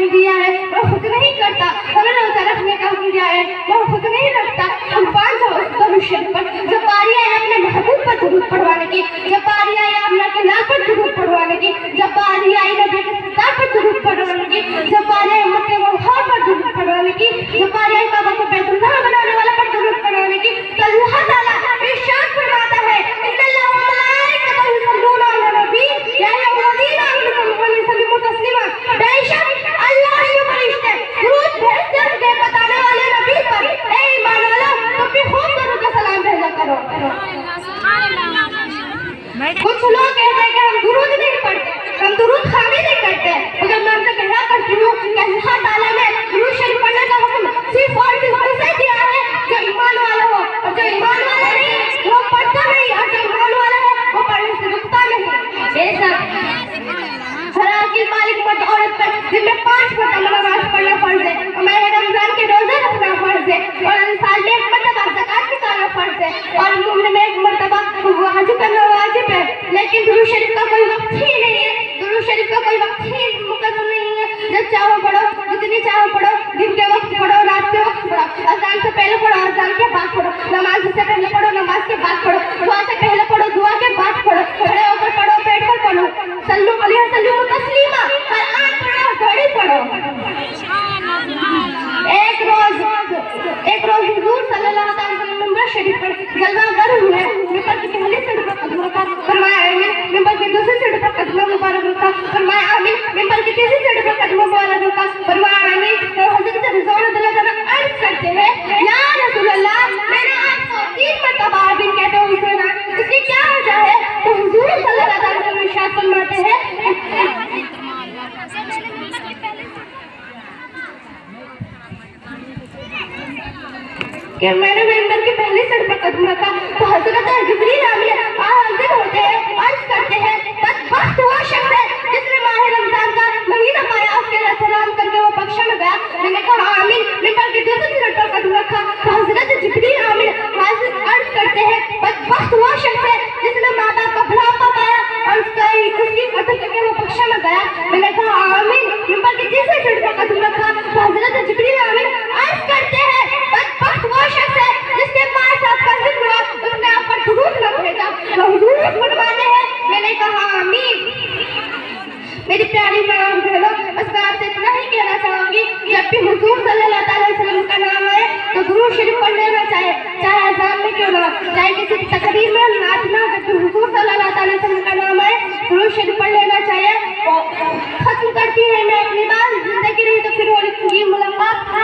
حکم دیا ہے وہ خود نہیں کرتا، ہمیں روزہ رکھنے کا حکم دیا ہے وہ خود نہیں رکھتا، ہم 5 درود شریف پر جب باری آئے اپنے محبوب پر درود پڑھوانے کی، جب باری آئی اللہ کے نام پر درود پڑھوانے کی، جب باری آئی نبی کے سردار پر درود پڑھوانے کی، جب باری آئی امت موحد پر درود پڑھوانے کی، جب باری آئی کعبہ کو بیت اللہ بنانے والا پر درود پڑھوانے کی، تو اللہ تعالیٰ ارشاد فرماتا ہے ان اللہ و ملائکتہ یصلون علی النبی یا ایھا الذین آمنوا صلوا علیہ وسلموا تسلیما، بے شک اللہ کے فرشتے درود بھیجتے ہیں بتانے والے نبی پر، اے ایمان والو تم بھی خوب درود و سلام بھیجا کرو۔ کچھ لوگ کہتے ہیں کہ ہم درود نہیں پڑھتے، ہم درود خوانی نہیں کرتے، مگر میں ان سے کہا کرتی ہوں کہ اللہ تعالیٰ نے درود شریف پڑھنے کا حکم صرف اور صرف اسے دیا ہے جو ایمان والا ہو، اور جو ایمان والا نہیں وہ پڑھتا نہیں، اور جو ایمان والا ہے وہ پڑھنے سے رکتا نہیں۔ بے شک ہر عاقل بالغ مرد عورت پر دن میں 5 مرتبہ نماز پڑھنا فرض ہے، اور ماہ رمضان کے روزے رکھنا فرض ہے، اور سال میں 1 مرتبہ زکوٰۃ نکالنا فرض ہے، اور مومن میں 1 مرتبہ حج کرنا واجب ہے۔ لیکن درود شریف کا کوئی وقت ہی نہیں ہے، درود شریف کا کوئی وقت ہی مقرر نہیں ہے، جب چاہو پڑھو، جتنی چاہو پڑھو، دن کے وقت پڑھو، رات کے وقت پڑھو، اذان سے پہلے پڑھو، اذان کے بعد پڑھو، نماز سے پہلے پڑھو، نماز کے بعد پڑھو، دعا سے پہلے پڑھو، دعا کے بعد پڑھو، کھڑے ہو کر پڑھو، بیٹھ کر پڑھو، صلو علیہ وسلم تسلیما، قرآن پڑھو، گھڑی پڑھو۔ ایک روز حضور صلی اللہ علیہ وسلم ممبر شریف پر جلوہ گر ہوئے، ممبر کی پہلی سیڑھی پر قدم رکھا، فرمایا آمین، ممبر کی دوسری سیڑھی پر قدم مبارک رکھا، فرمایا آمین، ممبر کی تیسری سیڑھی پر قدم مبارک رکھا، فرمایا آمین۔ تو حضرت رضوان اللہ عنہ عرض کرتے ہیں یا رسول اللہ میں نے آپ کو 3 مرتبہ آمین کہتے ہوئے سنا، اس کی کیا وجہ ہے؟ تو حضور صلی اللہ علیہ وسلم ارشاد فرماتے ہیں کہ میں نے ممبر کی پہلی سیڑھی پر قدم رکھا تو حضرت جبریل امین حاضر ہوتے ہیں، عرض کرتے ہیں بدبخت وہ شخص ہے جس نے ماہ رمضان کا مہینہ پایا، اس کے احترام کر کے وہ بخشا نہ گیا۔ میں نے کہا آمین، ممبر کی دوسری سیڑھی پر قدم رکھا تو حضرت جبریل امین حاضر عرض کرتے ہیں بدبخت وہ شخص ہے جس نے ماں باپ کا بڑھاپا پایا اور اس کی قدر کر کے وہ بخشا نہ گیا۔ میں نے کہا آمین، ممبر کی تیسری سیڑھی پر قدم رکھا تو حضرت جبریل امین عرض کرتے ہیں بدبخت وہ شخص ہے جس کے پاس آپ کا ذکر ہوا، اس نے آپ پر درود نہ بھیجا۔ تو حضور فرماتے ہیں میں نے کہا آمین۔ میری پیاری ماں بہنوں، بس میں آپ سے اتنا ہی کہنا چاہوں گی جب بھی حضور صلی اللہ علیہ وسلم کا نام آئے تو درود شریف پڑھ لینا چاہے اذان میں کیوں نہ ہو، چاہے کسی تقریر میں ناچنا، جب بھی حضور صلی اللہ علیہ وسلم کا نام آئے درود شریف پڑھ لینا چاہیے۔ ختم کرتی ہے میں اپنی بات، زندگی رہی تو پھر ہوگی ملاقات۔